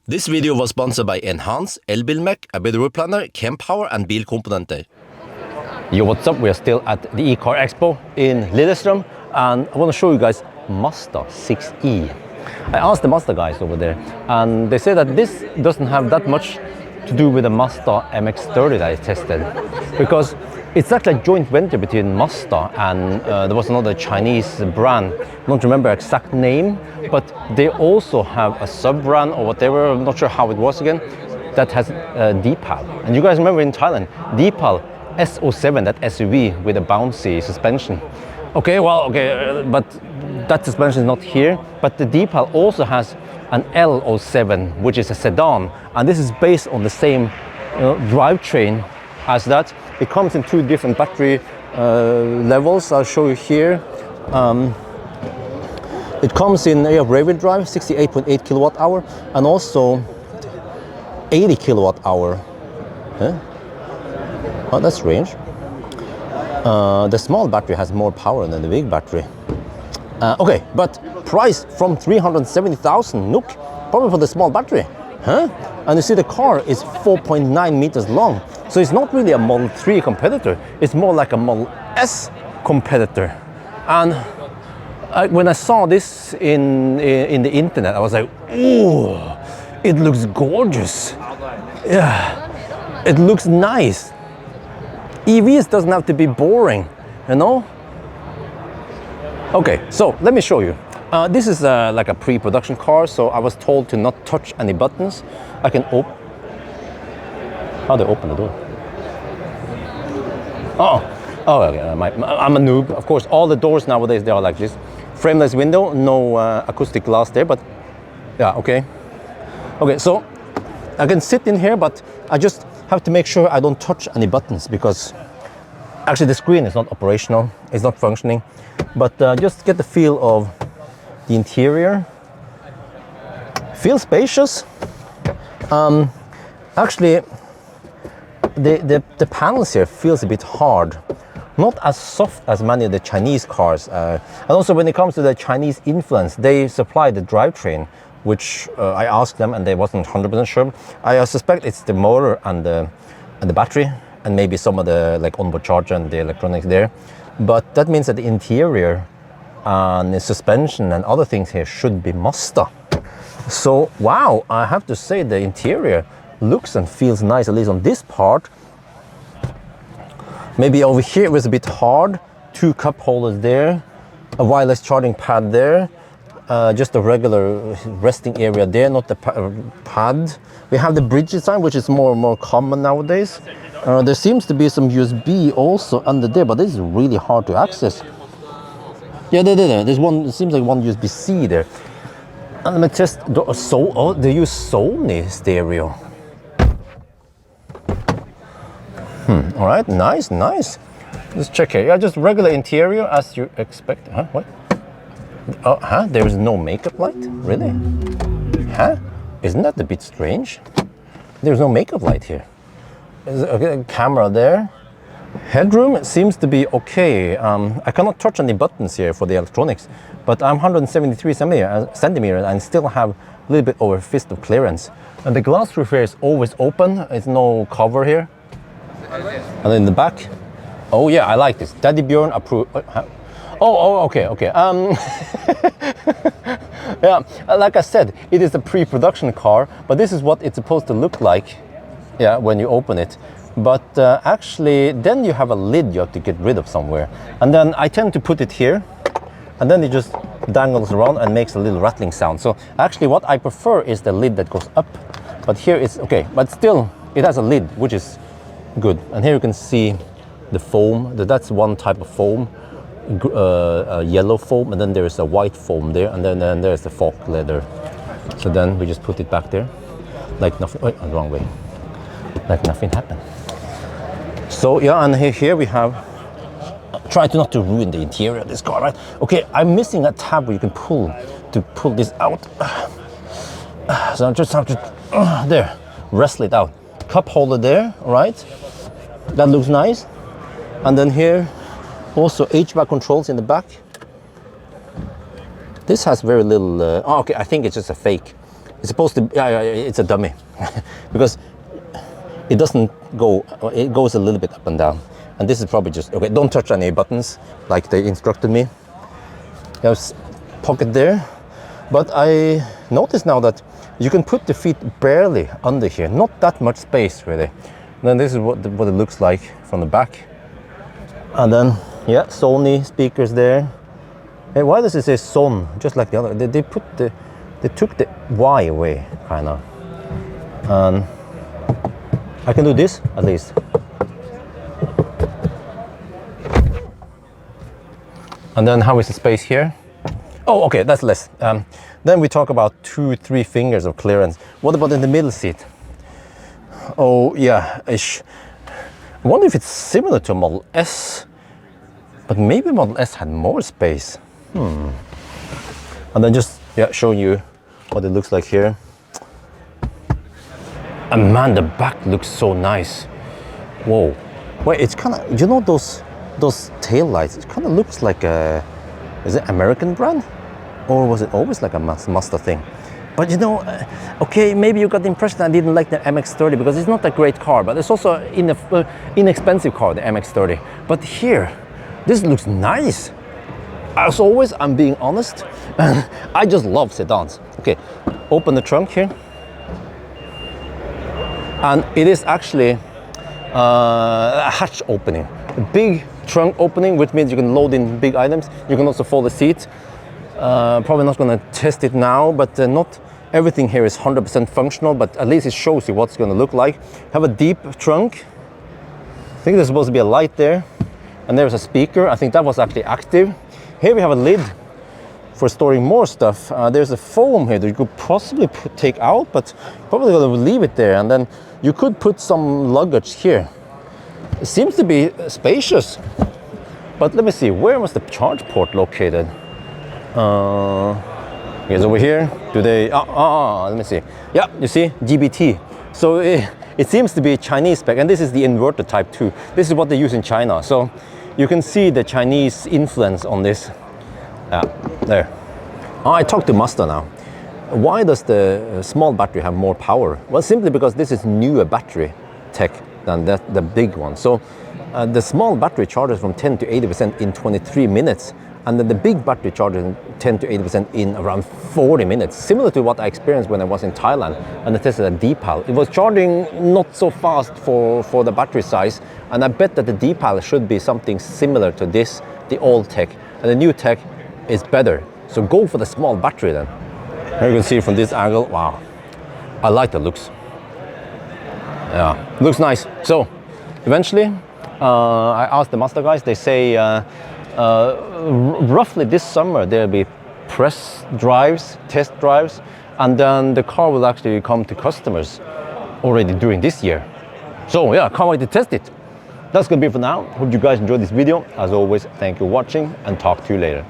This video was sponsored by Enhance, Elbilmek, ABRP Planner, Kempower and Bilkomponenter. Yo, what's up? We are still at the eCarExpo in Lillestrøm and I want to show you guys Mazda 6e. I asked the Mazda guys over there and they say that this doesn't have that much to do with the Mazda MX-30 that I tested, because it's actually a joint venture between Mazda and there was another Chinese brand. I don't remember exact name, but they also have a sub-brand or whatever, I'm not sure how it was again, that has D-PAL. And you guys remember in Thailand, D-PAL S07, that SUV with a bouncy suspension. Okay, well, but that suspension is not here, but the D-PAL also has an L07, which is a sedan, and this is based on the same drivetrain as that. It comes in two different battery levels. I'll show you here. It comes in rear-wheel drive, 68.8 kilowatt hour, and also 80 kilowatt hour. Huh? Oh, that's strange. The small battery has more power than the big battery. Okay, but price from 370,000 NOK, probably for the small battery. Huh? And you see the car is 4.9 meters long. So it's not really a Model 3 competitor, it's more like a Model S competitor. And when I saw this in the internet, I was like, ooh, it looks gorgeous. Yeah, it looks nice. EVs doesn't have to be boring, you know? Okay, so let me show you. This is like a pre-production car, so I was told to not touch any buttons. I can open. How do I open the door? Oh, okay. I'm a noob. Of course, all the doors nowadays, they are like this. Frameless window, no acoustic glass there, but yeah, okay. Okay, so I can sit in here, but I just have to make sure I don't touch any buttons, because actually the screen is not operational, it's not functioning. But just get the feel of the interior. Feels spacious. Actually, the panels here feels a bit hard, not as soft as many of the Chinese cars. And also when it comes to the Chinese influence, they supply the drivetrain, which I asked them and they wasn't 100% sure. I suspect it's the motor and the battery, and maybe some of the like onboard charger and the electronics there. But that means that the interior and the suspension and other things here should be Mazda. So wow, I have to say the interior looks and feels nice, at least on this part. Maybe over here it was a bit hard. Two cup holders there, a wireless charging pad there, just a regular resting area there, not the pad. We have the bridge design, which is more and more common nowadays. There seems to be some USB also under there, but this is really hard to access. Yeah, there's one, it seems like one USB-C there. And let me test, they use Sony stereo. All right, nice. Let's check here. Yeah, just regular interior as you expect. Huh, what? Oh, huh, there is no makeup light? Really? Huh? Isn't that a bit strange? There's no makeup light here. Okay, camera there. Headroom seems to be okay. I cannot touch any buttons here for the electronics, but I'm 173 centimeters and still have a little bit over fist of clearance. And the glass roof here is always open. It's no cover here. And then in the back, oh yeah, I like this. Daddy Bjørn approved. Okay. Yeah, like I said, it is a pre-production car, but this is what it's supposed to look like. Yeah, when you open it. But actually, then you have a lid you have to get rid of somewhere. And then I tend to put it here, and then it just dangles around and makes a little rattling sound. So actually what I prefer is the lid that goes up. But here it's okay, but still it has a lid, which is good. And here you can see the foam. That's one type of foam, yellow foam, and then there is a white foam there, and then there's the fork leather. So then we just put it back there, like nothing. Oh, wrong way. Like nothing happened. So yeah, and here we have, try to not to ruin the interior of this car, right? Okay, I'm missing a tab where you can pull this out. So I just have to, there, wrestle it out. Cup holder there, all right? That looks nice. And then here, also HVAC controls in the back. This has very little, okay, I think it's just a fake. It's supposed to, yeah, it's a dummy. Because it doesn't go, it goes a little bit up and down. And this is probably just, okay, don't touch any buttons like they instructed me. There's pocket there. But I notice now that you can put the feet barely under here, not that much space really. And then this is what it looks like from the back. And then, yeah, Sony speakers there. Hey, why does it say Son, just like the other? They took the Y away, kind of. And I can do this, at least. And then how is the space here? Oh, okay, that's less. Then we talk about 2-3 fingers of clearance. What about in the middle seat? Oh, yeah, ish. I wonder if it's similar to Model S, but maybe Model S had more space. And then just, yeah, showing you what it looks like here. And man, the back looks so nice. Whoa. Wait, it's kind of, you know those tail lights? It kind of looks like a, is it American brand? Or was it always like a Mazda thing? But you know, okay, maybe you got the impression I didn't like the MX-30 because it's not a great car, but it's also an inexpensive car, the MX-30. But here, this looks nice. As always, I'm being honest. I just love sedans. Okay, open the trunk here. And it is actually a hatch opening. A big trunk opening, which means you can load in big items. You can also fold the seat. Probably not going to test it now, but not everything here is 100% functional, but at least it shows you what it's going to look like. Have a deep trunk. I think there's supposed to be a light there. And there's a speaker. I think that was actually active. Here we have a lid for storing more stuff. There's a foam here that you could possibly take out, but probably going to leave it there. And then you could put some luggage here. It seems to be spacious. But let me see, where was the charge port located? It's over here. Do they? Let me see. Yeah, you see, GBT. So it seems to be Chinese spec, and this is the inverter type 2. This is what they use in China. So you can see the Chinese influence on this. Yeah, there. I talked to Mazda now. Why does the small battery have more power? Well, simply because this is newer battery tech than the big one. So the small battery charges from 10 to 80% in 23 minutes. And then the big battery charges 10 to 80% in around 40 minutes. Similar to what I experienced when I was in Thailand and I tested a D-PAL. It was charging not so fast for the battery size. And I bet that the D-PAL should be something similar to this, the old tech. And the new tech is better. So go for the small battery then. Here you can see from this angle, wow. I like the looks. Yeah, looks nice. So eventually, I asked the Mazda guys, they say, roughly this summer there'll be press drives, test drives, and then the car will actually come to customers already during this year. So yeah, can't wait to test it. That's gonna be it for now. Hope you guys enjoyed this video. As always, thank you for watching and talk to you later.